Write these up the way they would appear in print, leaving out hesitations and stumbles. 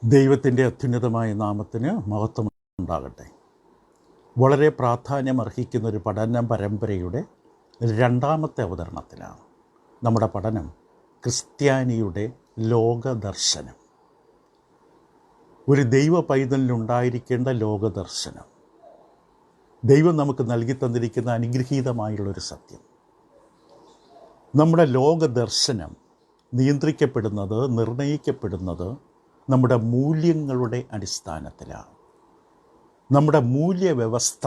ദൈവത്തിൻ്റെ അത്യുന്നതമായ നാമത്തിന് മഹത്വം ഉണ്ടാകട്ടെ. വളരെ പ്രാധാന്യമർഹിക്കുന്ന ഒരു പഠന പരമ്പരയുടെ രണ്ടാമത്തെ അവതരണത്തിലാണ്. നമ്മുടെ പഠനം ക്രിസ്ത്യാനിയുടെ ലോകദർശനം, ഒരു ദൈവ പൈതലിനുണ്ടായിരിക്കേണ്ട ലോകദർശനം, ദൈവം നമുക്ക് നൽകി തന്നിരിക്കുന്ന അനുഗ്രഹീതമായുള്ളൊരു സത്യം. നമ്മുടെ ലോകദർശനം നിയന്ത്രിക്കപ്പെടുന്നത്, നിർണയിക്കപ്പെടുന്നത് നമ്മുടെ മൂല്യങ്ങളുടെ അടിസ്ഥാനത്തിലാണ്. നമ്മുടെ മൂല്യവ്യവസ്ഥ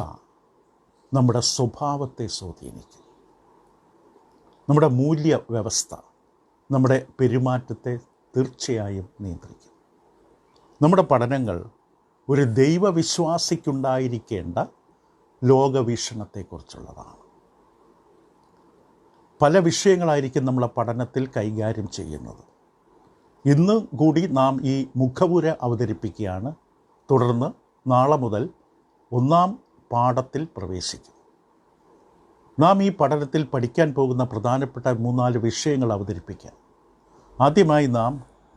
നമ്മുടെ സ്വഭാവത്തെ സ്വാധീനിക്കും. നമ്മുടെ മൂല്യവ്യവസ്ഥ നമ്മുടെ പെരുമാറ്റത്തെ തീർച്ചയായും നിയന്ത്രിക്കും. നമ്മുടെ പഠനങ്ങൾ ഒരു ദൈവവിശ്വാസിക്കുണ്ടായിരിക്കേണ്ട ലോകവീക്ഷണത്തെക്കുറിച്ചുള്ളതാണ്. പല വിഷയങ്ങളായിരിക്കും നമ്മളെ പഠനത്തിൽ കൈകാര്യം ചെയ്യുന്നത്. ഇന്ന് കൂടി നാം ഈ മുഖവുര അവതരിപ്പിക്കുകയാണ്. തുടർന്ന് നാളെ മുതൽ ഒന്നാം പാഠത്തിൽ പ്രവേശിക്കും. നാം ഈ പഠനത്തിൽ പഠിക്കാൻ പോകുന്ന പ്രധാനപ്പെട്ട 3-4 വിഷയങ്ങൾ അവതരിപ്പിക്കാം. ആദ്യമായി നാം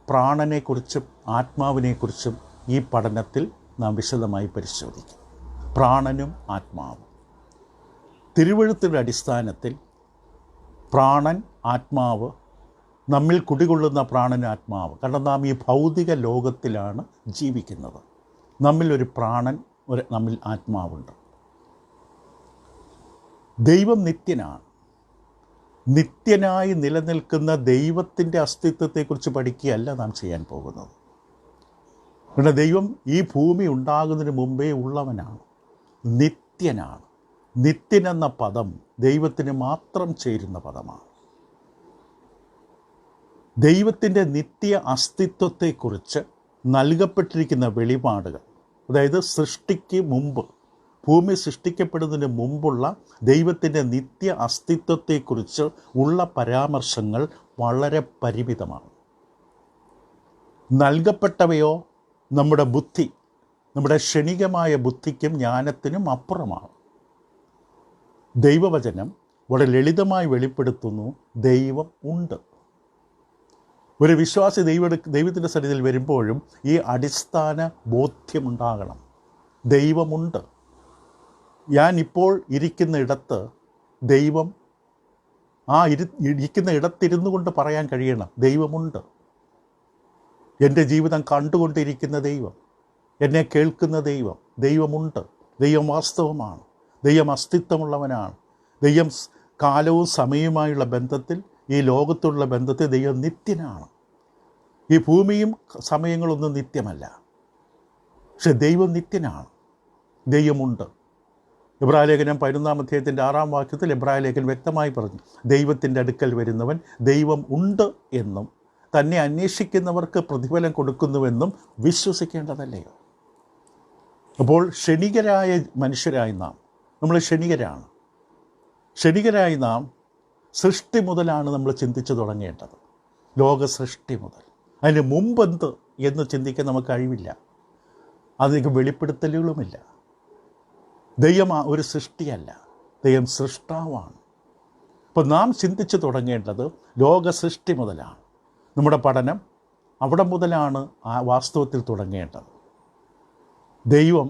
പ്രാണനെക്കുറിച്ചും ആത്മാവിനെക്കുറിച്ചും ഈ പഠനത്തിൽ നാം വിശദമായി പരിശോധിക്കും. പ്രാണനും ആത്മാവും. തിരുവെഴുത്തിൻ്റെ അടിസ്ഥാനത്തിൽ പ്രാണൻ, ആത്മാവ്, നമ്മിൽ കുടികൊള്ളുന്ന പ്രാണനാത്മാവ്. കാരണം നാം ഈ ഭൗതിക ലോകത്തിലാണ് ജീവിക്കുന്നത്. നമ്മിലൊരു പ്രാണൻ, നമ്മിൽ ആത്മാവുണ്ട്. ദൈവം നിത്യനാണ്. നിത്യനായി നിലനിൽക്കുന്ന ദൈവത്തിൻ്റെ അസ്തിത്വത്തെക്കുറിച്ച് പഠിക്കുകയല്ല നാം ചെയ്യാൻ പോകുന്നത്. പിന്നെ ദൈവം ഈ ഭൂമി ഉണ്ടാകുന്നതിന് മുമ്പേ ഉള്ളവനാണ്, നിത്യനാണ്. നിത്യനെന്ന പദം ദൈവത്തിന് മാത്രം ചേരുന്ന പദമാണ്. ദൈവത്തിൻ്റെ നിത്യ അസ്തിത്വത്തെക്കുറിച്ച് നൽകപ്പെട്ടിരിക്കുന്ന വെളിപാടുകൾ, അതായത് സൃഷ്ടിക്ക് മുമ്പ്, ഭൂമി സൃഷ്ടിക്കപ്പെടുന്നതിന് മുമ്പുള്ള ദൈവത്തിൻ്റെ നിത്യ അസ്തിത്വത്തെക്കുറിച്ച് ഉള്ള പരാമർശങ്ങൾ വളരെ പരിമിതമാണ്. നൽകപ്പെട്ടവയോ നമ്മുടെ ബുദ്ധി, നമ്മുടെ ക്ഷണികമായ ബുദ്ധിക്കും ജ്ഞാനത്തിനും അപ്പുറമാണ്. ദൈവവചനം വളരെ ലളിതമായി വെളിപ്പെടുത്തുന്നു, ദൈവം ഉണ്ട്. ഒരു വിശ്വാസി ദൈവത്തിൻ്റെ സന്നിധിയിൽ വരുമ്പോഴും ഈ അടിസ്ഥാന ബോധ്യമുണ്ടാകണം, ദൈവമുണ്ട്. ഞാൻ ഇപ്പോൾ ഇരിക്കുന്ന ഇടത്ത് ദൈവം, ഇരിക്കുന്ന ഇടത്തിരുന്നു കൊണ്ട് പറയാൻ കഴിയണം, ദൈവമുണ്ട്. എൻ്റെ ജീവിതം കണ്ടുകൊണ്ടിരിക്കുന്ന ദൈവം, എന്നെ കേൾക്കുന്ന ദൈവം, ദൈവമുണ്ട്. ദൈവം വാസ്തവമാണ്, ദൈവം അസ്തിത്വമുള്ളവനാണ്. ദൈവം കാലവും സമയവുമായുള്ള ബന്ധത്തിൽ, ഈ ലോകത്തുള്ള ബന്ധത്തിൽ ദൈവം നിത്യനാണ്. ഈ ഭൂമിയും സമയങ്ങളൊന്നും നിത്യമല്ല, പക്ഷെ ദൈവം നിത്യനാണ്, ദൈവമുണ്ട്. എബ്രായലേഖനം 11-ാം അധ്യായത്തിൻ്റെ 6-ാം വാക്യത്തിൽ എബ്രായലേഖൻ വ്യക്തമായി പറഞ്ഞു, ദൈവത്തിൻ്റെ അടുക്കൽ വരുന്നവൻ ദൈവം ഉണ്ട് എന്നും തന്നെ അന്വേഷിക്കുന്നവർക്ക് പ്രതിഫലം കൊടുക്കുന്നുവെന്നും വിശ്വസിക്കേണ്ടതല്ലയോ? അപ്പോൾ ക്ഷണികരായ മനുഷ്യരായി നമ്മൾ ക്ഷണികരാണ്. ക്ഷണികരായി നാം സൃഷ്ടി മുതലാണ് നമ്മൾ ചിന്തിച്ചു തുടങ്ങേണ്ടത്. ലോക സൃഷ്ടി മുതൽ. അതിന് മുമ്പെന്ത് എന്ന് ചിന്തിക്കാൻ നമുക്ക് കഴിവില്ല. അതിലേക്ക് വെളിപ്പെടുത്തലുകളുമില്ല. ദൈവം ഒരു സൃഷ്ടിയല്ല, ദൈവം സൃഷ്ടാവാണ്. അപ്പോൾ നാം ചിന്തിച്ചു തുടങ്ങേണ്ടത് ലോക സൃഷ്ടി മുതലാണ്. നമ്മുടെ പഠനം അവിടെ മുതലാണ് വാസ്തവത്തിൽ തുടങ്ങേണ്ടത്. ദൈവം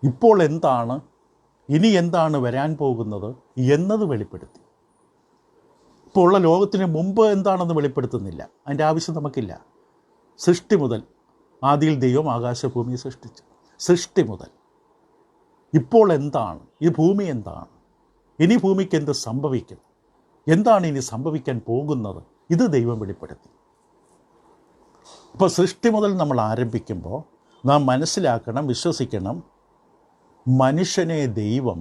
ഇപ്പോൾ എന്താണ്, ഇനി എന്താണ് വരാൻ പോകുന്നത് എന്നത് വെളിപ്പെടുത്തി. ഇപ്പോൾ ഉള്ള ലോകത്തിന് മുമ്പ് എന്താണെന്ന് വെളിപ്പെടുത്തുന്നില്ല, അതിൻ്റെ ആവശ്യം നമുക്കില്ല. സൃഷ്ടി മുതൽ, ആദിയിൽ ദൈവം ആകാശഭൂമിയെ സൃഷ്ടിച്ചു. സൃഷ്ടി മുതൽ ഇപ്പോൾ എന്താണ്, ഈ ഭൂമി എന്താണ്, ഇനി ഭൂമിക്ക് എന്ത് സംഭവിക്കും, എന്താണ് ഇനി സംഭവിക്കാൻ പോകുന്നത്, ഇത് ദൈവം വെളിപ്പെടുത്തി. ഇപ്പോൾ സൃഷ്ടി മുതൽ നമ്മൾ ആരംഭിക്കുമ്പോൾ നാം മനസ്സിലാക്കണം, വിശ്വസിക്കണം, മനുഷ്യനെ ദൈവം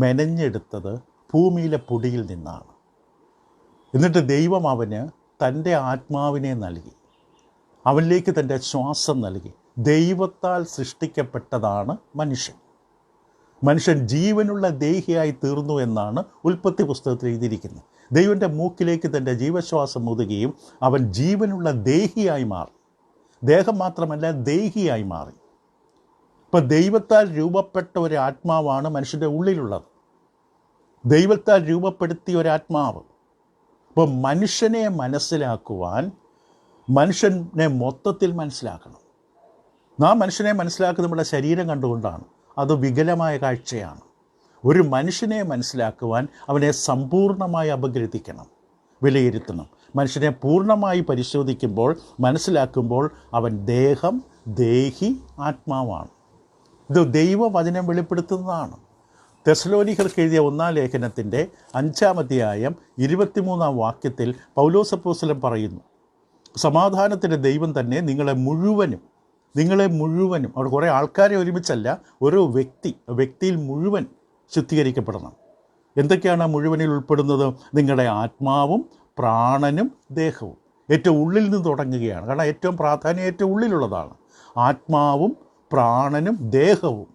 മെനഞ്ഞെടുത്തത് ഭൂമിയിലെ പൊടിയിൽ നിന്നാണ്. എന്നിട്ട് ദൈവം അവന് തൻ്റെ ആത്മാവിനെ നൽകി, അവനിലേക്ക് തൻ്റെ ശ്വാസം നൽകി. ദൈവത്താൽ സൃഷ്ടിക്കപ്പെട്ടതാണ് മനുഷ്യൻ. മനുഷ്യൻ ജീവനുള്ള ദേഹിയായി തീർന്നു എന്നാണ് ഉൽപ്പത്തി പുസ്തകത്തിൽ എഴുതിയിരിക്കുന്നത്. ദൈവൻ്റെ മൂക്കിലേക്ക് തൻ്റെ ജീവശ്വാസം മുതുകയും അവൻ ജീവനുള്ള ദേഹിയായി മാറി. ദേഹം മാത്രമല്ല, ദേഹിയായി മാറി. ഇപ്പം ദൈവത്താൽ രൂപപ്പെട്ട ഒരു ആത്മാവാണ് മനുഷ്യൻ്റെ ഉള്ളിലുള്ളത്. ദൈവത്താൽ രൂപപ്പെടുത്തിയ ഒരാത്മാവ്. അപ്പോൾ മനുഷ്യനെ മനസ്സിലാക്കുവാൻ മനുഷ്യനെ മൊത്തത്തിൽ മനസ്സിലാക്കണം. നാം മനുഷ്യനെ മനസ്സിലാക്കുന്നത് നമ്മുടെ ശരീരം കണ്ടുകൊണ്ടാണ്. അത് വികലമായ കാഴ്ചയാണ്. ഒരു മനുഷ്യനെ മനസ്സിലാക്കുവാൻ അവനെ സമ്പൂർണ്ണമായി അപഗ്രഥിക്കണം, വിലയിരുത്തണം. മനുഷ്യനെ പൂർണ്ണമായി പരിശോധിക്കുമ്പോൾ, മനസ്സിലാക്കുമ്പോൾ അവൻ ദേഹം, ദേഹി, ആത്മാവാണ്. ഇത് ദൈവവചനം വെളിപ്പെടുത്തുന്നതാണ്. തെസ്സലോനിക്കർക്ക് എഴുതിയ 1-ാം ലേഖനത്തിൻ്റെ 5-ാം അധ്യായം 23-ാം വാക്യത്തിൽ പൗലോസ് അപ്പോസ്തലൻ പറയുന്നു, സമാധാനത്തിൻ്റെ ദൈവം തന്നെ നിങ്ങളെ മുഴുവനും, അവിടെ കുറേ ആൾക്കാരെ ഒരുമിച്ചല്ല, ഓരോ വ്യക്തിയിൽ മുഴുവൻ ശുദ്ധീകരിക്കപ്പെടണം. എന്തൊക്കെയാണ് ആ മുഴുവനിൽ ഉൾപ്പെടുന്നത്? നിങ്ങളുടെ ആത്മാവും പ്രാണനും ദേഹവും. ഏറ്റവും ഉള്ളിൽ നിന്ന് തുടങ്ങുകയാണ്. കാരണം ഏറ്റവും പ്രാധാന്യം ഏറ്റവും ഉള്ളിലുള്ളതാണ്. ആത്മാവും പ്രാണനും ദേഹവും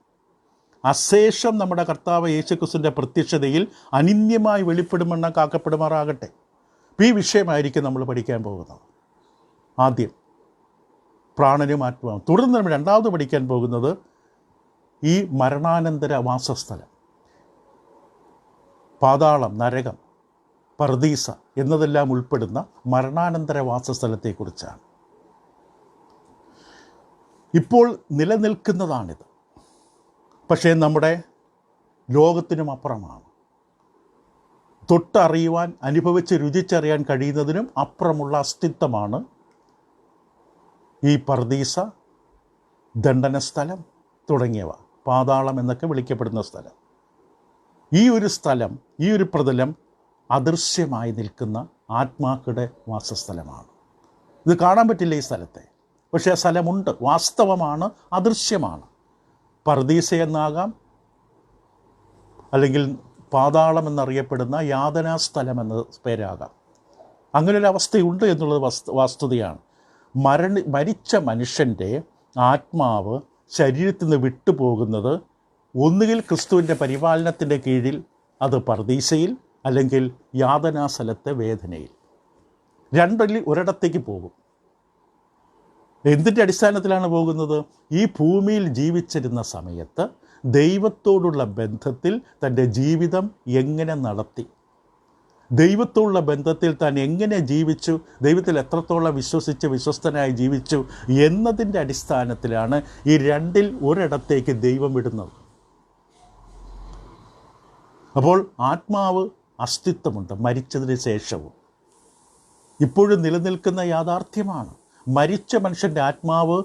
അശേഷം നമ്മുടെ കർത്താവ് യേശുക്രിസ്തുവിൻ്റെ പ്രത്യക്ഷതയിൽ അനിന്യമായി വെളിപ്പെടുമെന്ന കാക്കപ്പെടുമാറാകട്ടെ. ഈ വിഷയമായിരിക്കും നമ്മൾ പഠിക്കാൻ പോകുന്നത്. ആദ്യം പ്രാണനും ആത്മാവും. തുടർന്ന് നമ്മൾ രണ്ടാമത് പഠിക്കാൻ പോകുന്നത് ഈ മരണാനന്തര വാസസ്ഥലം, പാതാളം, നരകം, പർദീസ എന്നതെല്ലാം ഉൾപ്പെടുന്ന മരണാനന്തര വാസസ്ഥലത്തെക്കുറിച്ചാണ്. ഇപ്പോൾ നിലനിൽക്കുന്നതാണിത്. പക്ഷേ നമ്മുടെ ലോകത്തിനും അപ്പുറമാണ്. തൊട്ടറിയുവാൻ, അനുഭവിച്ച് രുചിച്ചറിയാൻ കഴിയുന്നതിനും അപ്പുറമുള്ള അസ്തിത്വമാണ് ഈ പർദീസ, ദണ്ഡന സ്ഥലം തുടങ്ങിയവ, പാതാളം എന്നൊക്കെ വിളിക്കപ്പെടുന്ന സ്ഥലം. ഈ ഒരു സ്ഥലം, ഈ ഒരു പ്രതലം അദൃശ്യമായി നിൽക്കുന്ന ആത്മാക്കളുടെ വാസസ്ഥലമാണ്. ഇത് കാണാൻ പറ്റില്ല ഈ സ്ഥലത്തെ, പക്ഷേ ആ സ്ഥലമുണ്ട്, വാസ്തവമാണ്, അദൃശ്യമാണ്. പർദീസ എന്നാകാം, അല്ലെങ്കിൽ പാതാളം എന്നറിയപ്പെടുന്ന യാതനാസ്ഥലം എന്ന പേരാകാം. അങ്ങനൊരു അവസ്ഥയുണ്ട് എന്നുള്ളത് വസ്തുതയാണ്. മരിച്ച മനുഷ്യൻ്റെ ആത്മാവ് ശരീരത്തിൽ നിന്ന് വിട്ടുപോകുന്നത് ഒന്നുകിൽ ക്രിസ്തുവിൻ്റെ പരിപാലനത്തിൻ്റെ കീഴിൽ, അത് പർദീസയിൽ, അല്ലെങ്കിൽ യാതനാസ്ഥലത്തെ വേദനയിൽ. രണ്ടിൽ ഒരിടത്തേക്ക് പോകും. എന്തിൻ്റെ അടിസ്ഥാനത്തിലാണ് പോകുന്നത്? ഈ ഭൂമിയിൽ ജീവിച്ചിരുന്ന സമയത്ത് ദൈവത്തോടുള്ള ബന്ധത്തിൽ തൻ്റെ ജീവിതം എങ്ങനെ നടത്തി, ദൈവത്തോടുള്ള ബന്ധത്തിൽ താൻ എങ്ങനെ ജീവിച്ചു, ദൈവത്തിൽ എത്രത്തോളം വിശ്വസ്തനായി ജീവിച്ചു എന്നതിൻ്റെ അടിസ്ഥാനത്തിലാണ് ഈ രണ്ടിൽ ഒരിടത്തേക്ക് ദൈവം വിടുന്നത്. അപ്പോൾ ആത്മാവ് അസ്തിത്വമുണ്ട് മരിച്ചതിന് ശേഷവും. ഇപ്പോഴും നിലനിൽക്കുന്ന യാഥാർത്ഥ്യമാണ്. മരിച്ച മനുഷ്യൻ്റെ ആത്മാവ്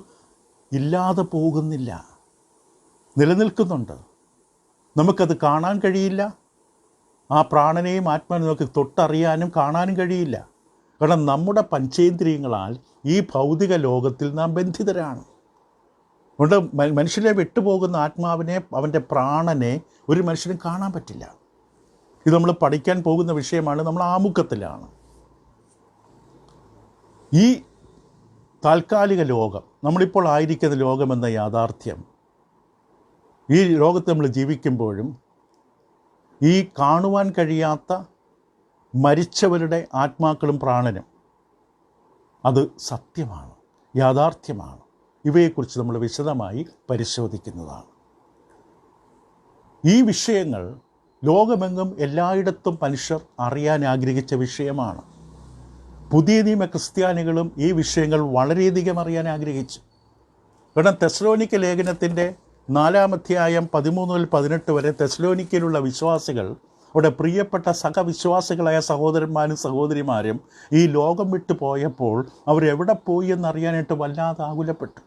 ഇല്ലാതെ പോകുന്നില്ല, നിലനിൽക്കുന്നുണ്ട്. നമുക്കത് കാണാൻ കഴിയില്ല. ആ പ്രാണനെയും ആത്മാവിനെ നമുക്ക് തൊട്ടറിയാനും കാണാനും കഴിയില്ല. കാരണം നമ്മുടെ പഞ്ചേന്ദ്രിയങ്ങളാൽ ഈ ഭൗതിക ലോകത്തിൽ നാം ബന്ധിതരാണ്. അതുകൊണ്ട് മനുഷ്യനെ വിട്ടുപോകുന്ന ആത്മാവിനെ, അവൻ്റെ പ്രാണനെ ഒരു മനുഷ്യനും കാണാൻ പറ്റില്ല. ഇത് നമ്മൾ പഠിക്കാൻ പോകുന്ന വിഷയമാണ്. നമ്മൾ ആമുഖത്തിലാണ്. ഈ താൽക്കാലിക ലോകം, നമ്മളിപ്പോൾ ആയിരിക്കുന്ന ലോകമെന്ന യാഥാർത്ഥ്യം, ഈ ലോകത്ത് നമ്മൾ ജീവിക്കുമ്പോഴും ഈ കാണുവാൻ കഴിയാത്ത മരിച്ചവരുടെ ആത്മാക്കളും പ്രാണനും അത് സത്യമാണ്, യാഥാർത്ഥ്യമാണ്. ഇവയെക്കുറിച്ച് നമ്മൾ വിശദമായി പരിശോധിക്കുന്നതാണ്. ഈ വിഷയങ്ങൾ ലോകമെങ്ങും എല്ലായിടത്തും മനുഷ്യർ അറിയാൻ ആഗ്രഹിച്ച വിഷയമാണ്. പുതിയ നിയമ ക്രിസ്ത്യാനികളും ഈ വിഷയങ്ങൾ വളരെയധികം അറിയാൻ ആഗ്രഹിച്ചു. കാരണം തെസ്സലോനിക്ക ലേഖനത്തിൻ്റെ 4-ാം അധ്യായം 13-18 വരെ തെസ്സലോനിക്കയിലുള്ള വിശ്വാസികൾ, അവിടെ പ്രിയപ്പെട്ട സഹവിശ്വാസികളായ സഹോദരന്മാരും സഹോദരിമാരും ഈ ലോകം വിട്ടു പോയപ്പോൾ അവരെവിടെ പോയി എന്നറിയാനായിട്ട് വല്ലാതെ ആകുലപ്പെട്ടു.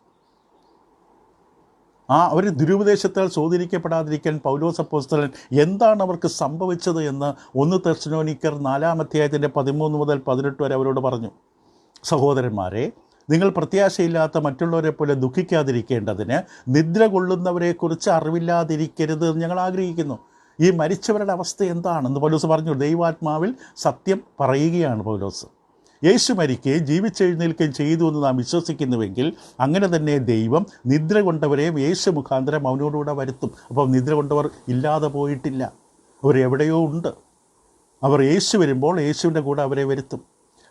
അവർ ദുരുപദേശത്താൽ സ്വാധീനിക്കപ്പെടാതിരിക്കാൻ പൗലോസ് അപ്പോസ്തലൻ എന്താണ് അവർക്ക് സംഭവിച്ചത് എന്ന് 1 തെസ്സലോനിക്കർ 4-ാം അധ്യായത്തിൻ്റെ 13 മുതൽ 18 വരെ അവരോട് പറഞ്ഞു. സഹോദരന്മാരെ, നിങ്ങൾ പ്രത്യാശയില്ലാത്ത മറ്റുള്ളവരെ പോലെ ദുഃഖിക്കാതിരിക്കേണ്ടതിന് നിദ്ര കൊള്ളുന്നവരെക്കുറിച്ച് അറിവില്ലാതിരിക്കരുത് എന്ന് ഞങ്ങൾ ആഗ്രഹിക്കുന്നു. ഈ മരിച്ചവരുടെ അവസ്ഥ എന്താണെന്ന് പൗലോസ് പറഞ്ഞു. ദൈവാത്മാവിൽ സത്യം പറയുകയാണ് പൗലോസ്. യേശു മരിക്കുകയും ജീവിച്ചെഴുന്നേൽക്കുകയും ചെയ്തു എന്ന് നാം വിശ്വസിക്കുന്നുവെങ്കിൽ അങ്ങനെ തന്നെ ദൈവം നിദ്ര കൊണ്ടവരെയും യേശു മുഖാന്തരം അവനോടുകൂടെ വരുത്തും. അപ്പോൾ നിദ്ര കൊണ്ടവർ ഇല്ലാതെ പോയിട്ടില്ല, അവരെവിടെയോ ഉണ്ട്. അവർ യേശു വരുമ്പോൾ യേശുവിൻ്റെ കൂടെ അവരെ വരുത്തും.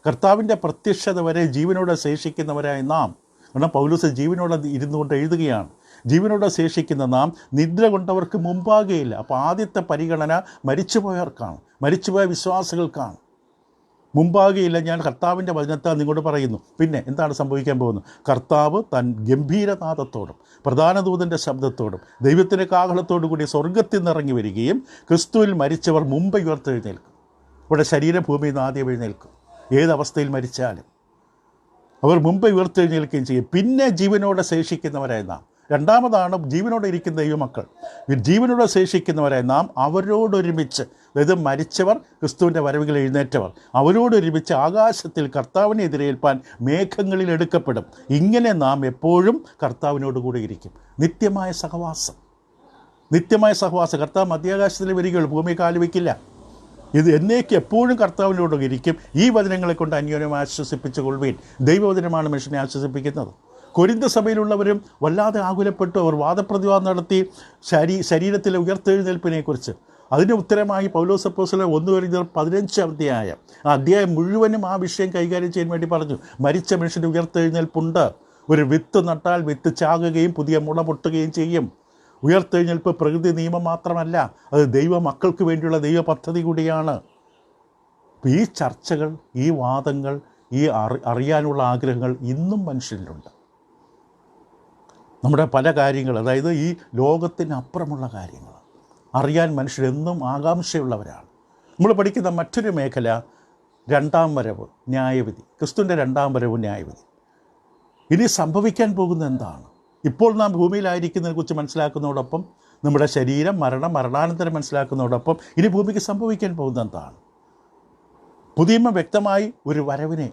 കർത്താവിൻ്റെ പ്രത്യക്ഷത വരെ ജീവനോടെ ശേഷിക്കുന്നവരായി നാം, കാരണം പൗലോസ് ജീവനോടെ ഇരുന്നുകൊണ്ട് എഴുതുകയാണ്, ജീവനോടെ ശേഷിക്കുന്ന നാം നിദ്ര കൊണ്ടവർക്ക് മുമ്പാകെയില്ല. അപ്പോൾ ആദ്യത്തെ പരിഗണന മരിച്ചുപോയവർക്കാണ്, മരിച്ചുപോയ വിശ്വാസികൾക്കാണ്. മുമ്പാകെയില്ല, ഞാൻ കർത്താവിൻ്റെ വചനത്താൽ നിങ്ങളോട് പറയുന്നു. പിന്നെ എന്താണ് സംഭവിക്കാൻ പോകുന്നത്? കർത്താവ് തൻ ഗംഭീരനാദത്തോടും പ്രധാന ദൂതൻ്റെ ശബ്ദത്തോടും ദൈവത്തിൻ്റെ കാഹളത്തോടു കൂടി സ്വർഗത്തിൽ നിന്നിറങ്ങി വരികയും ക്രിസ്തുവിൽ മരിച്ചവർ മുമ്പ് ഉയർത്തെഴുന്നേൽക്കും. ഇവിടെ ശരീരഭൂമിയിൽ നിന്ന് ആദ്യം എഴുന്നേൽക്കും. ഏതവസ്ഥയിൽ മരിച്ചാലും അവർ മുമ്പ് ഉയർത്തെഴുന്നേൽക്കുകയും ചെയ്യും. പിന്നെ ജീവനോടെ ശേഷിക്കുന്നവരായ നാം, രണ്ടാമതാണ് ജീവനോടെ ഇരിക്കുന്ന ദൈവമക്കൾ, ജീവനോടെ ശേഷിക്കുന്നവരായ നാം അവരോടൊരുമിച്ച്, അതായത് മരിച്ചവർ ക്രിസ്തുവിൻ്റെ വരവുകൾ എഴുന്നേറ്റവർ, അവരോടൊരുമിച്ച് ആകാശത്തിൽ കർത്താവിനെ എതിരേൽപ്പാൻ മേഘങ്ങളിൽ എടുക്കപ്പെടും. ഇങ്ങനെ നാം എപ്പോഴും കർത്താവിനോട് കൂടെ ഇരിക്കും. നിത്യമായ സഹവാസം, നിത്യമായ സഹവാസം. കർത്താവ് മധ്യാകാശത്തിൽ വരികയുള്ളൂ, ഭൂമി കാല് വയ്ക്കില്ല. ഇത് എന്നേക്ക് എപ്പോഴും കർത്താവിനോട് ഇരിക്കും. ഈ വചനങ്ങളെ കൊണ്ട് അന്യോന്യം ആശ്വസിപ്പിച്ചു കൊള്ളുവീൻ. ദൈവവചനമാണ് മനുഷ്യനെ ആശ്വസിപ്പിക്കുന്നത്. കൊരിന്ത സഭയിലുള്ളവരും വല്ലാതെ ആകുലപ്പെട്ടു. അവർ വാദപ്രതിവാദം നടത്തി ശരീരത്തിലെ ഉയർത്തെഴുന്നേൽപ്പിനെക്കുറിച്ച്. അതിന് ഉത്തരമായി പൗലോസ് അപ്പോസ്തലൻ 1 കൊരിന്ത്യർ 15 അധ്യായം, ആ അധ്യായം മുഴുവനും ആ വിഷയം കൈകാര്യം ചെയ്യാൻ വേണ്ടി പറഞ്ഞു. മരിച്ച മനുഷ്യൻ്റെ ഉയർത്തെഴുന്നേൽപ്പുണ്ട്. ഒരു വിത്ത് നട്ടാൽ വിത്ത് ചാകുകയും പുതിയ മുള പൊട്ടുകയും ചെയ്യും. ഉയർത്തെഴുന്നേൽപ്പ് പ്രകൃതി നിയമം മാത്രമല്ല, അത് ദൈവ മക്കൾക്ക് വേണ്ടിയുള്ള ദൈവ പദ്ധതി കൂടിയാണ്. ഈ ചർച്ചകൾ, ഈ വാദങ്ങൾ, ഈ അറിയാനുള്ള ആഗ്രഹങ്ങൾ ഇന്നും മനുഷ്യരിലുണ്ട്. നമ്മുടെ പല കാര്യങ്ങൾ, അതായത് ഈ ലോകത്തിനപ്പുറമുള്ള കാര്യങ്ങൾ അറിയാൻ മനുഷ്യരെന്നും ആകാംക്ഷയുള്ളവരാണ്. നമ്മൾ പഠിക്കുന്ന മറ്റൊരു മേഖല രണ്ടാം വരവ്, ന്യായവിധി. ക്രിസ്തുവിൻ്റെ രണ്ടാം വരവ്, ന്യായവിധി. ഇനി സംഭവിക്കാൻ പോകുന്നത് എന്താണ്? ഇപ്പോൾ നാം ഭൂമിയിലായിരിക്കുന്നതിനെക്കുറിച്ച് മനസ്സിലാക്കുന്നതോടൊപ്പം നമ്മുടെ ശരീരം, മരണാനന്തരം മനസ്സിലാക്കുന്നതോടൊപ്പം ഇനി ഭൂമിക്ക് സംഭവിക്കാൻ പോകുന്നത് എന്താണ്? പുതിയമ വ്യക്തമായി ഒരു വരവിനെ,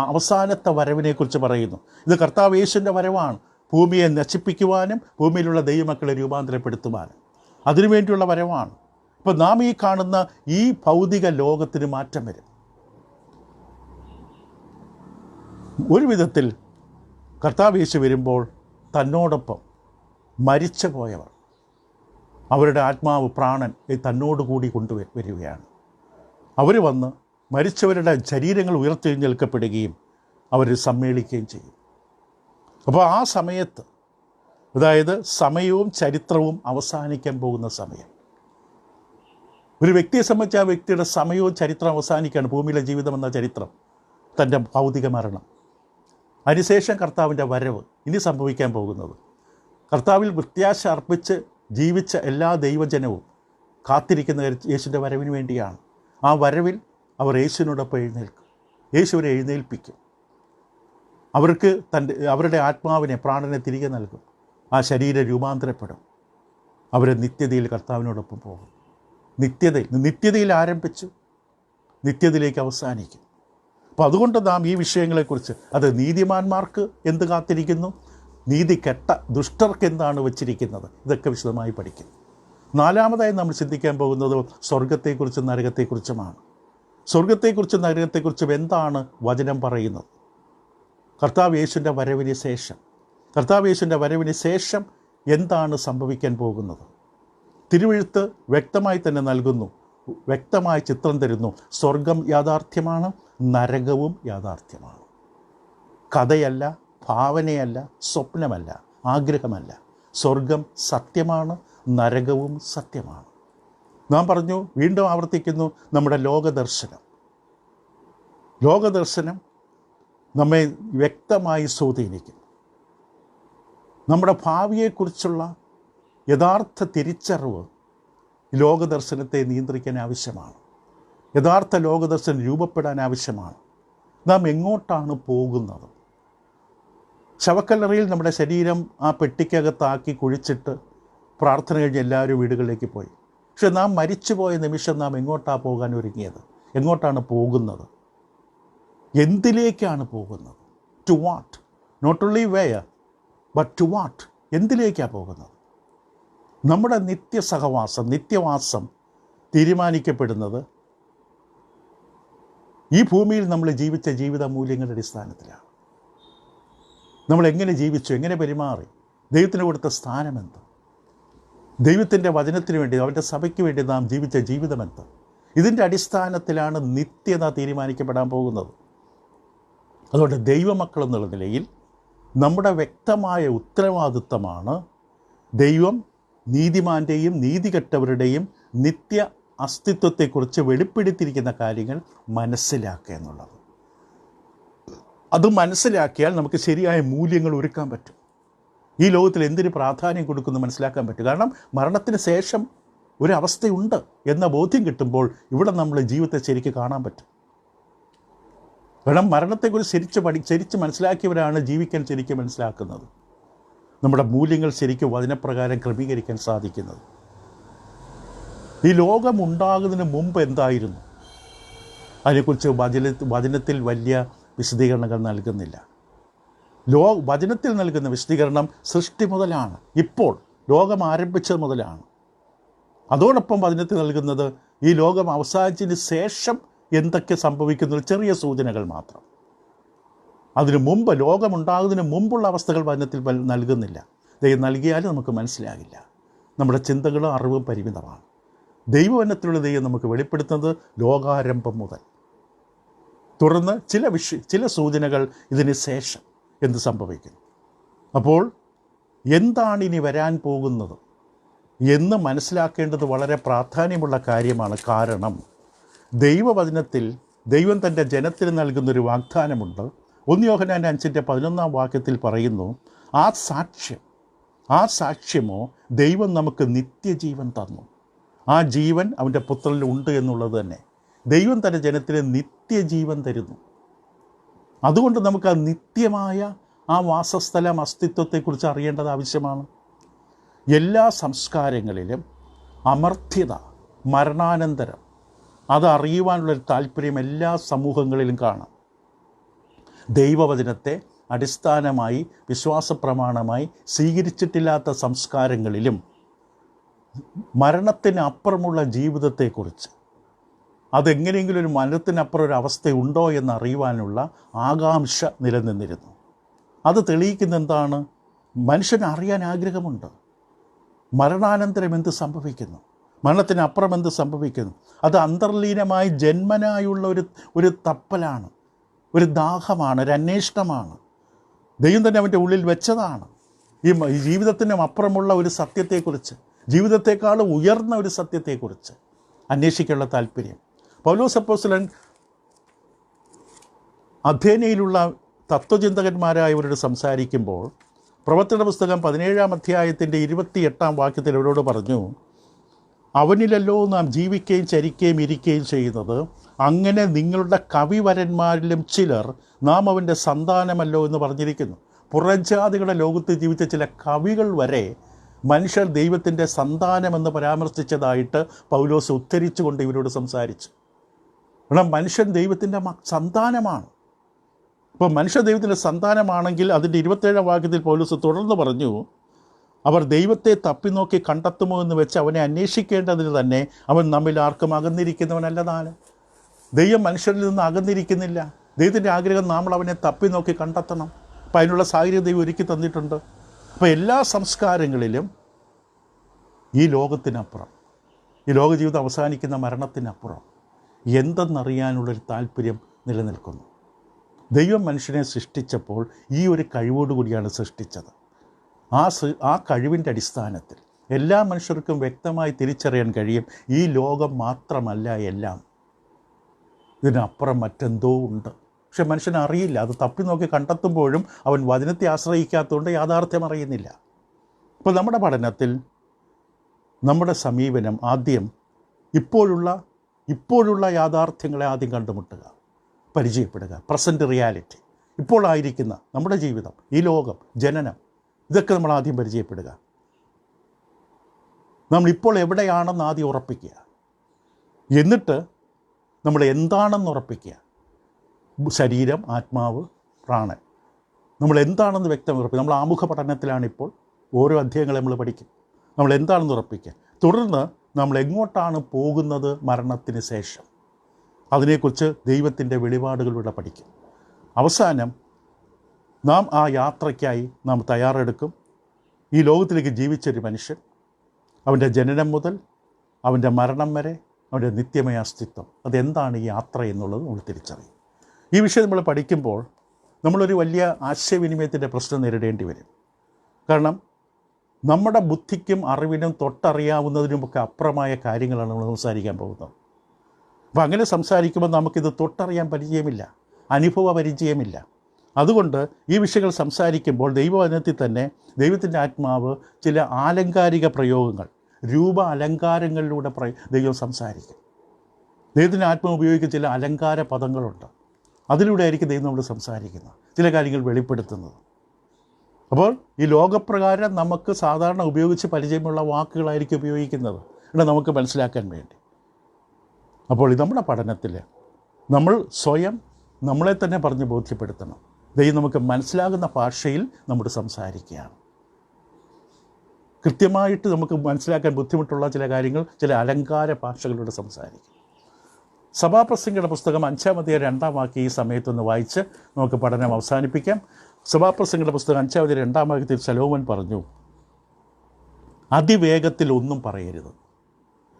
അവസാനത്തെ വരവിനെക്കുറിച്ച് പറയുന്നു. ഇത് കർത്താവ് യേശുവിൻ്റെ വരവാണ്. ഭൂമിയെ നശിപ്പിക്കുവാനും ഭൂമിയിലുള്ള ദൈവമക്കളെ രൂപാന്തരപ്പെടുത്തുവാനും അതിനുവേണ്ടിയുള്ള വരവാണ്. ഇപ്പോൾ നാം ഈ കാണുന്ന ഈ ഭൗതിക ലോകത്തിന് മാറ്റം വരും. ഒരു വിധത്തിൽ കർത്താവ് യേശു വരുമ്പോൾ തന്നോടൊപ്പം മരിച്ചു പോയവർ, അവരുടെ ആത്മാവ്, പ്രാണൻ തന്നോടുകൂടി കൊണ്ടുവരികയാണ്. അവർ വന്ന് മരിച്ചവരുടെ ശരീരങ്ങൾ ഉയർത്തെഴുന്നേൽക്കപ്പെടുകയും അവർ സമ്മേളിക്കുകയും ചെയ്യും. അപ്പോൾ ആ സമയത്ത്, അതായത് സമയവും ചരിത്രവും അവസാനിക്കാൻ പോകുന്ന സമയം, ഒരു വ്യക്തിയെ സംബന്ധിച്ച് ആ വ്യക്തിയുടെ സമയവും ചരിത്രം അവസാനിക്കുകയാണ്. ഭൂമിയിലെ ജീവിതം എന്ന ചരിത്രം, തൻ്റെ ഭൗതിക മരണം, അതിനുശേഷം കർത്താവിൻ്റെ വരവ്. ഇനി സംഭവിക്കാൻ പോകുന്നത്, കർത്താവിൽ പ്രത്യാശ അർപ്പിച്ച് ജീവിച്ച എല്ലാ ദൈവജനവും കാത്തിരിക്കുന്ന യേശുവിൻ്റെ വരവിന് വേണ്ടിയാണ്. ആ വരവിൽ അവർ യേശുവിനോടൊപ്പം എഴുന്നേൽക്കും. യേശുവിനെ എഴുന്നേൽപ്പിക്കും. അവർക്ക് അവരുടെ ആത്മാവിനെ, പ്രാണനെ തിരികെ നൽകും. ആ ശരീരം രൂപാന്തരപ്പെടും. അവർ നിത്യതയിൽ കർത്താവിനോടൊപ്പം പോകും. നിത്യതയിൽ ആരംഭിച്ചു, നിത്യതയിലേക്ക് അവസാനിക്കും. അപ്പോൾ അതുകൊണ്ട് നാം ഈ വിഷയങ്ങളെക്കുറിച്ച്, അത് നീതിമാന്മാർക്ക് എന്ത് കാത്തിരിക്കുന്നു, നീതി കെട്ട ദുഷ്ടർക്ക് എന്താണ് വച്ചിരിക്കുന്നത്, ഇതൊക്കെ വിശദമായി പഠിക്കും. നാലാമതായി നമ്മൾ ചിന്തിക്കാൻ പോകുന്നത് സ്വർഗത്തെക്കുറിച്ചും നരകത്തെക്കുറിച്ചുമാണ്. സ്വർഗത്തെക്കുറിച്ചും നരകത്തെക്കുറിച്ചും എന്താണ് വചനം പറയുന്നത്? കർത്താവ് യേശുവിൻ്റെ വരവിന് ശേഷം എന്താണ് സംഭവിക്കാൻ പോകുന്നത്? തിരുവെഴുത്ത് വ്യക്തമായി തന്നെ നൽകുന്നു, വ്യക്തമായ ചിത്രം തരുന്നു. സ്വർഗം യാഥാർത്ഥ്യമാണ്, നരകവും യാഥാർത്ഥ്യമാണ്. കഥയല്ല, ഭാവനയല്ല, സ്വപ്നമല്ല, ആഗ്രഹമല്ല. സ്വർഗം സത്യമാണ്, നരകവും സത്യമാണ്. നാം പറഞ്ഞു, വീണ്ടും ആവർത്തിക്കുന്നു, നമ്മുടെ ലോകദർശനം നമ്മെ വ്യക്തമായി സ്വാധീനിക്കും. നമ്മുടെ ഭാവിയെക്കുറിച്ചുള്ള യഥാർത്ഥ തിരിച്ചറിവ് ലോകദർശനത്തെ നിയന്ത്രിക്കാൻ ആവശ്യമാണ്. യഥാർത്ഥ ലോകദർശനം രൂപപ്പെടാൻ ആവശ്യമാണ്. നാം എങ്ങോട്ടാണ് പോകുന്നത്? ശവക്കല്ലറയിൽ നമ്മുടെ ശരീരം ആ പെട്ടിക്കകത്താക്കി കുഴിച്ചിട്ട് പ്രാർത്ഥന കഴിഞ്ഞ് എല്ലാവരും വീടുകളിലേക്ക് പോയി. പക്ഷെ നാം മരിച്ചുപോയ നിമിഷം നാം എങ്ങോട്ടാണ് പോകാൻ ഒരുങ്ങിയത്? എങ്ങോട്ടാണ് പോകുന്നത്? എന്തിലേക്കാണ് പോകുന്നത്? To what? Not only where, but to what? എന്തിലേക്കാണ് പോകുന്നത്? നമ്മുടെ നിത്യവാസം തീരുമാനിക്കപ്പെടുന്നത് ഈ ഭൂമിയിൽ നമ്മൾ ജീവിച്ച ജീവിത മൂല്യങ്ങളുടെ അടിസ്ഥാനത്തിലാണ്. നമ്മളെങ്ങനെ ജീവിച്ചു, എങ്ങനെ പെരുമാറി, ദൈവത്തിന് കൊടുത്ത സ്ഥാനമെന്ത്, ദൈവത്തിൻ്റെ വചനത്തിന് വേണ്ടി, അവൻ്റെ സഭയ്ക്ക് വേണ്ടി നാം ജീവിച്ച ജീവിതമെന്ത്, ഇതിൻ്റെ അടിസ്ഥാനത്തിലാണ് നിത്യത തീരുമാനിക്കപ്പെടാൻ പോകുന്നത്. അതുകൊണ്ട് ദൈവമക്കൾ എന്നുള്ള നിലയിൽ നമ്മുടെ വ്യക്തമായ ഉത്തരവാദിത്തമാണ് ദൈവം നീതിമാൻ്റെയും നീതികെട്ടവരുടെയും നിത്യ അസ്തിത്വത്തെക്കുറിച്ച് വെളിപ്പെടുത്തിയിരിക്കുന്ന കാര്യങ്ങൾ മനസ്സിലാക്കുക എന്നുള്ളത്. അത് മനസ്സിലാക്കിയാൽ നമുക്ക് ശരിയായ മൂല്യങ്ങൾ ഒരുക്കാൻ പറ്റും. ഈ ലോകത്തിൽ എന്തിന് പ്രാധാന്യം കൊടുക്കുന്നു മനസ്സിലാക്കാൻ പറ്റും. കാരണം മരണത്തിന് ശേഷം ഒരവസ്ഥയുണ്ട് എന്ന ബോധ്യം കിട്ടുമ്പോൾ ഇവിടെ നമ്മൾ ജീവിതത്തെ ശരിക്ക് കാണാൻ പറ്റും. കാരണം മരണത്തെക്കുറിച്ച് ശരിച്ച് മനസ്സിലാക്കിയവരാണ് ജീവിക്കാൻ ശരിക്കും മനസ്സിലാക്കുന്നത്. നമ്മുടെ മൂല്യങ്ങൾ ശരിക്കും വചനപ്രകാരം ക്രമീകരിക്കാൻ സാധിക്കുന്നത്. ഈ ലോകം ഉണ്ടാകുന്നതിന് മുമ്പ് എന്തായിരുന്നു അതിനെക്കുറിച്ച് വചനത്തിൽ വലിയ വിശദീകരണങ്ങൾ നൽകുന്നില്ല. വചനത്തിൽ നൽകുന്ന വിശദീകരണം സൃഷ്ടി മുതലാണ്, ഇപ്പോൾ ലോകം ആരംഭിച്ചത് മുതലാണ്. അതോടൊപ്പം വചനത്തിൽ നൽകുന്നത് ഈ ലോകം അവസാനിച്ചതിന് ശേഷം എന്തൊക്കെ സംഭവിക്കുന്ന ചെറിയ സൂചനകൾ മാത്രം. അതിനു മുമ്പ്, ലോകമുണ്ടാകുന്നതിന് മുമ്പുള്ള അവസ്ഥകൾ വചനത്തിൽ നൽകുന്നില്ല. ദൈവം നൽകിയാലും നമുക്ക് മനസ്സിലാകില്ല. നമ്മുടെ ചിന്തകളും അറിവും പരിമിതമാണ്. ദൈവവചനത്തിലുള്ള ദൈവം നമുക്ക് വെളിപ്പെടുത്തുന്നത് ലോകാരംഭം മുതൽ. തുടർന്ന് ചില സൂചനകൾ ഇതിന് ശേഷം എന്ത് സംഭവിക്കുന്നു. അപ്പോൾ എന്താണ് ഇനി വരാൻ പോകുന്നത് എന്ന് മനസ്സിലാക്കേണ്ടത് വളരെ പ്രാധാന്യമുള്ള കാര്യമാണ്. കാരണം ദൈവവചനത്തിൽ ദൈവം തൻ്റെ ജനത്തിന് നൽകുന്നൊരു വാഗ്ദാനമുണ്ട്. 1 യോഹന്നാൻ 5:11 പറയുന്നു, ആ സാക്ഷ്യമോ ദൈവം നമുക്ക് നിത്യജീവൻ തന്നു. ആ ജീവൻ അവൻ്റെ പുത്രനിൽ ഉണ്ട് എന്നുള്ളത് തന്നെ. ദൈവം തൻ്റെ ജനത്തിന് നിത്യജീവൻ തരുന്നു. അതുകൊണ്ട് നമുക്ക് ആ നിത്യമായ ആ വാസസ്ഥലം, അസ്തിത്വത്തെക്കുറിച്ച് അറിയേണ്ടത് ആവശ്യമാണ്. എല്ലാ സംസ്കാരങ്ങളിലും അമർത്യത, മരണാനന്തരം അതറിയുവാനുള്ളൊരു താല്പര്യം എല്ലാ സമൂഹങ്ങളിലും കാണാം. ദൈവവചനത്തെ അടിസ്ഥാനമായി വിശ്വാസപ്രമാണമായി സ്വീകരിച്ചിട്ടില്ലാത്ത സംസ്കാരങ്ങളിലും മരണത്തിന് അപ്പുറമുള്ള ജീവിതത്തെക്കുറിച്ച്, അതെങ്ങനെയെങ്കിലും ഒരു മരണത്തിനപ്പുറം ഒരു അവസ്ഥയുണ്ടോ എന്നറിയുവാനുള്ള ആകാംക്ഷ നിലനിന്നിരുന്നു. അത് തെളിയിക്കുന്ന എന്താണ്? മനുഷ്യന് അറിയാൻ ആഗ്രഹമുണ്ട്. മരണാനന്തരം എന്ത് സംഭവിക്കുന്നു, മരണത്തിനപ്പുറം എന്ത് സംഭവിക്കുന്നു. അത് അന്തർലീനമായി ജന്മനായുള്ള ഒരു തപ്പലാണ്, ഒരു ദാഹമാണ്, ഒരു അന്വേഷണമാണ്. ദൈവം തന്നെ അവൻ്റെ ഉള്ളിൽ വെച്ചതാണ്. ഈ ജീവിതത്തിനും അപ്പുറമുള്ള ഒരു സത്യത്തെക്കുറിച്ച്, ജീവിതത്തെക്കാളും ഉയർന്ന ഒരു സത്യത്തെക്കുറിച്ച് അന്വേഷിക്കാനുള്ള താല്പര്യം. പൗലോസ് അപ്പോസ്തലൻ അഥേനയിലുള്ള തത്വചിന്തകന്മാരായവരോട് സംസാരിക്കുമ്പോൾ പ്രവർത്തന പുസ്തകം 17-28 അവരോട് പറഞ്ഞു, അവനിലല്ലോ നാം ജീവിക്കുകയും ചരിക്കുകയും ഇരിക്കുകയും ചെയ്യുന്നത്. അങ്ങനെ നിങ്ങളുടെ കവിവരന്മാരിലും ചിലർ നാം അവൻ്റെ സന്താനമല്ലോ എന്ന് പറഞ്ഞിരിക്കുന്നു. പുറജാതികളുടെ ലോകത്ത് ജീവിച്ച ചില കവികൾ വരെ മനുഷ്യർ ദൈവത്തിൻ്റെ സന്താനമെന്ന് പരാമർശിച്ചതായിട്ട് പൗലോസ് ഉദ്ധരിച്ചുകൊണ്ട് ഇവരോട് സംസാരിച്ചു. കാരണം മനുഷ്യൻ ദൈവത്തിൻ്റെ സന്താനമാണ്. അപ്പോൾ മനുഷ്യ ദൈവത്തിൻ്റെ സന്താനമാണെങ്കിൽ അതിൻ്റെ 27 പൗലോസ് തുടർന്ന് പറഞ്ഞു, അവർ ദൈവത്തെ തപ്പിനോക്കി കണ്ടെത്തുമോ എന്ന് വെച്ച് അവനെ അന്വേഷിക്കേണ്ടതിന് തന്നെ അവൻ നമ്മിൽ ആർക്കും അകന്നിരിക്കുന്നവനല്ലതാണ്. ദൈവം മനുഷ്യരിൽ നിന്ന് അകന്നിരിക്കുന്നില്ല. ദൈവത്തിൻ്റെ ആഗ്രഹം നമ്മൾ അവനെ തപ്പിനോക്കി കണ്ടെത്തണം. അപ്പോൾ അതിനുള്ള സാഹചര്യം ദൈവം ഒരുക്കി തന്നിട്ടുണ്ട്. അപ്പോൾ എല്ലാ സംസ്കാരങ്ങളിലും ഈ ലോകത്തിനപ്പുറം, ഈ ലോകജീവിതം അവസാനിക്കുന്ന മരണത്തിനപ്പുറം എന്തെന്നറിയാനുള്ളൊരു താല്പര്യം നിലനിൽക്കുന്നു. ദൈവം മനുഷ്യനെ സൃഷ്ടിച്ചപ്പോൾ ഈ ഒരു കഴിവോടുകൂടിയാണ് സൃഷ്ടിച്ചത്. ആ കഴിവിൻ്റെ അടിസ്ഥാനത്തിൽ എല്ലാ മനുഷ്യർക്കും വ്യക്തമായി തിരിച്ചറിയാൻ കഴിയും, ഈ ലോകം മാത്രമല്ല എല്ലാം, ഇതിനപ്പുറം മറ്റെന്തോ ഉണ്ട്. പക്ഷെ മനുഷ്യൻ അറിയില്ല. അത് തപ്പി നോക്കി കണ്ടെത്തുമ്പോഴും അവൻ വചനത്തെ ആശ്രയിക്കാത്തതുകൊണ്ട് യാഥാർത്ഥ്യം അറിയുന്നില്ല. അപ്പോൾ നമ്മുടെ പഠനത്തിൽ നമ്മുടെ സമീപനം ആദ്യം ഇപ്പോഴുള്ള യാഥാർത്ഥ്യങ്ങളെ ആദ്യം കണ്ടുമുട്ടുക, പരിചയപ്പെടുക. പ്രസൻറ്റ് റിയാലിറ്റി, ഇപ്പോൾ ആയിരിക്കുന്ന നമ്മുടെ ജീവിതം, ഈ ലോകം, ജനനം, ഇതൊക്കെ നമ്മൾ ആദ്യം പരിചയപ്പെടുക. നമ്മളിപ്പോൾ എവിടെയാണെന്ന് ആദ്യം ഉറപ്പിക്കുക. എന്നിട്ട് നമ്മൾ എന്താണെന്ന് ഉറപ്പിക്കുക. ശരീരം, ആത്മാവ്, പ്രാണൻ, നമ്മൾ എന്താണെന്ന് വ്യക്തമായി ഉറപ്പിക്കുക. നമ്മൾ ആമുഖ പഠനത്തിലാണിപ്പോൾ. ഓരോ അധ്യായങ്ങൾ നമ്മൾ പഠിക്കും. നമ്മൾ എന്താണെന്ന് ഉറപ്പിക്കുക. തുടർന്ന് നമ്മൾ എങ്ങോട്ടാണ് പോകുന്നത് മരണത്തിന് ശേഷം, അതിനെക്കുറിച്ച് ദൈവത്തിൻ്റെ വെളിപാടുകളിലൂടെ പഠിക്കും. അവസാനം നാം ആ യാത്രയ്ക്കായി നാം തയ്യാറെടുക്കും. ഈ ലോകത്തിലേക്ക് ജീവിച്ചൊരു മനുഷ്യൻ, അവൻ്റെ ജനനം മുതൽ അവൻ്റെ മരണം വരെ അവൻ്റെ നിത്യമായ അസ്തിത്വം, അതെന്താണ് ഈ യാത്ര എന്നുള്ളത് നമ്മൾ തിരിച്ചറിയും. ഈ വിഷയം നമ്മൾ പഠിക്കുമ്പോൾ നമ്മളൊരു വലിയ ആശയവിനിമയത്തിൻ്റെ പ്രശ്നം നേരിടേണ്ടി വരും. കാരണം നമ്മുടെ ബുദ്ധിക്കും അറിവിനും തൊട്ടറിയാവുന്നതിനുമൊക്കെ അപ്പുറമായ കാര്യങ്ങളാണ് നമ്മൾ സംസാരിക്കാൻ പോകുന്നത്. അപ്പോൾ അങ്ങനെ സംസാരിക്കുമ്പോൾ നമുക്കിത് തൊട്ടറിയാൻ പരിചയമില്ല, അനുഭവ പരിചയമില്ല. അതുകൊണ്ട് ഈ വിഷയങ്ങൾ സംസാരിക്കുമ്പോൾ ദൈവവചനത്തിൽ തന്നെ ദൈവത്തിൻ്റെ ആത്മാവ് ചില ആലങ്കാരിക പ്രയോഗങ്ങൾ, രൂപ അലങ്കാരങ്ങളിലൂടെ ദൈവം സംസാരിക്കും. ദൈവത്തിൻ്റെ ആത്മാവ് ഉപയോഗിക്കുന്ന ചില അലങ്കാര പദങ്ങളുണ്ട്. അതിലൂടെ ആയിരിക്കും ദൈവം നമ്മൾ സംസാരിക്കുന്നത്, ചില കാര്യങ്ങൾ വെളിപ്പെടുത്തുന്നത്. അപ്പോൾ ഈ ലോകപ്രകാരം നമുക്ക് സാധാരണ ഉപയോഗിച്ച് പരിചയമുള്ള വാക്കുകളായിരിക്കും ഉപയോഗിക്കുന്നത്, ഇവിടെ നമുക്ക് മനസ്സിലാക്കാൻ വേണ്ടി. അപ്പോൾ ഇത് നമ്മുടെ പഠനത്തിൽ നമ്മൾ സ്വയം നമ്മളെ തന്നെ പറഞ്ഞ് ബോധ്യപ്പെടുത്തണം. ദൈവം നമുക്ക് മനസ്സിലാകുന്ന ഭാഷയിൽ നമ്മൾ സംസാരിക്കുകയാണ്. കൃത്യമായിട്ട് നമുക്ക് മനസ്സിലാക്കാൻ ബുദ്ധിമുട്ടുള്ള ചില കാര്യങ്ങൾ ചില അലങ്കാര ഭാഷകളിലൂടെ സംസാരിക്കും. സഭാപ്രസംഗിയുടെ പുസ്തകം 5-ാം അധ്യായം 2-ാം വാക്യം ഈ സമയത്തൊന്ന് വായിച്ച് നമുക്ക് പഠനം അവസാനിപ്പിക്കാം. സഭാപ്രസംഗിയുടെ പുസ്തകം 5-ാം അധ്യായം 2-ാം വാക്യത്തിൽ ശലോമോൻ പറഞ്ഞു, അതിവേഗത്തിൽ ഒന്നും പറയരുത്,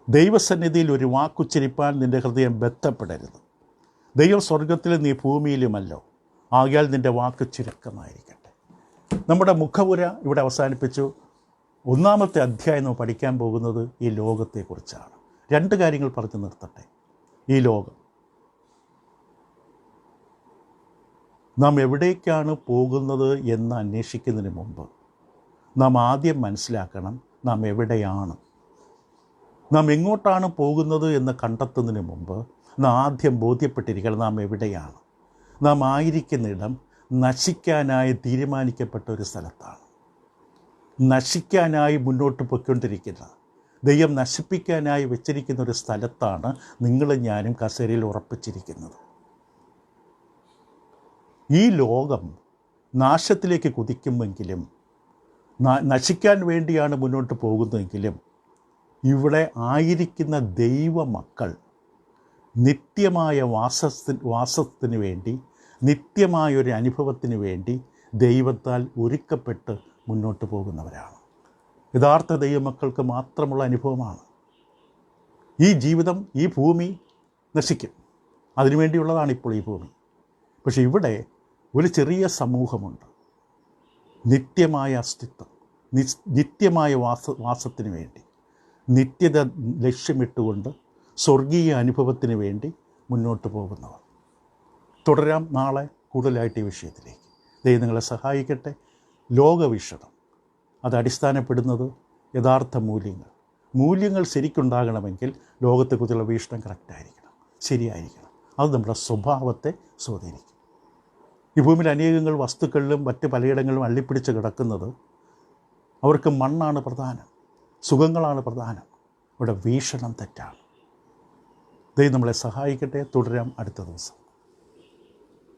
ദൈവസന്നിധിയിൽ ഒരു വാക്കുച്ചരിപ്പാൻ നിൻ്റെ ഹൃദയം ബന്ധപ്പെടരുത്. ദൈവം സ്വർഗത്തിലും നീ ഭൂമിയിലുമല്ലോ, ആകയാൽ നിൻ്റെ വാക്ക് ചുരുക്കമായിരിക്കട്ടെ. നമ്മുടെ മുഖപുര ഇവിടെ അവസാനിപ്പിച്ചു. 1-ാമത്തെ അധ്യായം നമ്മൾ പഠിക്കാൻ പോകുന്നത് ഈ ലോകത്തെക്കുറിച്ചാണ്. 2 കാര്യങ്ങൾ പറഞ്ഞു നിർത്തട്ടെ. ഈ ലോകം, നാം എവിടേക്കാണ് പോകുന്നത് എന്ന് അന്വേഷിക്കുന്നതിന് മുമ്പ് നാം ആദ്യം മനസ്സിലാക്കണം നാം എവിടെയാണ്. നാം എങ്ങോട്ടാണ് പോകുന്നത് എന്ന് കണ്ടെത്തുന്നതിന് മുമ്പ് നാം ആദ്യം ബോധ്യപ്പെട്ടിരിക്കണം നാം എവിടെയാണ്. നാം ആയിരിക്കുന്നിടം നശിക്കാനായി തീരുമാനിക്കപ്പെട്ട ഒരു സ്ഥലത്താണ്. നശിക്കാനായി മുന്നോട്ട് പോയിക്കൊണ്ടിരിക്കുന്ന, ദൈവം നശിപ്പിക്കാനായി വെച്ചിരിക്കുന്ന ഒരു സ്ഥലത്താണ് നിങ്ങളും ഞാനും കസേരയിൽ ഉറപ്പിച്ചിരിക്കുന്നത്. ഈ ലോകം നാശത്തിലേക്ക് കുതിക്കുമെങ്കിലും, നശിക്കാൻ വേണ്ടിയാണ് മുന്നോട്ട് പോകുന്നതെങ്കിലും, ഇവിടെ ആയിരിക്കുന്ന ദൈവമക്കൾ നിത്യമായ വാസത്തിന് വേണ്ടി, നിത്യമായൊരു അനുഭവത്തിന് വേണ്ടി ദൈവത്താൽ ഒരുക്കപ്പെട്ട് മുന്നോട്ട് പോകുന്നവരാണ്. യഥാർത്ഥ ദൈവമക്കൾക്ക് മാത്രമുള്ള അനുഭവമാണ്. ഈ ജീവിതം, ഈ ഭൂമി നശിക്കും, അതിനുവേണ്ടിയുള്ളതാണ് ഇപ്പോൾ ഈ ഭൂമി. പക്ഷെ ഇവിടെ ഒരു ചെറിയ സമൂഹമുണ്ട്, നിത്യമായ അസ്തിത്വം, നിത്യമായ വാസത്തിന് വേണ്ടി, നിത്യത ലക്ഷ്യമിട്ടുകൊണ്ട് സ്വർഗീയ അനുഭവത്തിന് വേണ്ടി മുന്നോട്ട് പോകുന്നവർ. തുടരാം നാളെ കൂടുതലായിട്ട് ഈ വിഷയത്തിലേക്ക്. ദൈവം നിങ്ങളെ സഹായിക്കട്ടെ. ലോകവീക്ഷണം അത് അടിസ്ഥാനപ്പെടുന്നത് യഥാർത്ഥ മൂല്യങ്ങൾ ശരിക്കുണ്ടാകണമെങ്കിൽ ലോകത്തെക്കുറിച്ചുള്ള വീക്ഷണം കറക്റ്റായിരിക്കണം, ശരിയായിരിക്കണം. അത് നമ്മുടെ സ്വഭാവത്തെ സ്വാധീനിക്കും. ഈ ഭൂമിയിൽ അനേകങ്ങൾ വസ്തുക്കളിലും മറ്റ് പലയിടങ്ങളിലും അള്ളിപ്പിടിച്ച് കിടക്കുന്നത് അവർക്ക് മണ്ണാണ് പ്രധാനം, സുഖങ്ങളാണ് പ്രധാനം. ഇവിടെ വീക്ഷണം തെറ്റാണ്. ദൈവം നമ്മളെ സഹായിക്കട്ടെ. തുടരാം അടുത്ത ദിവസം.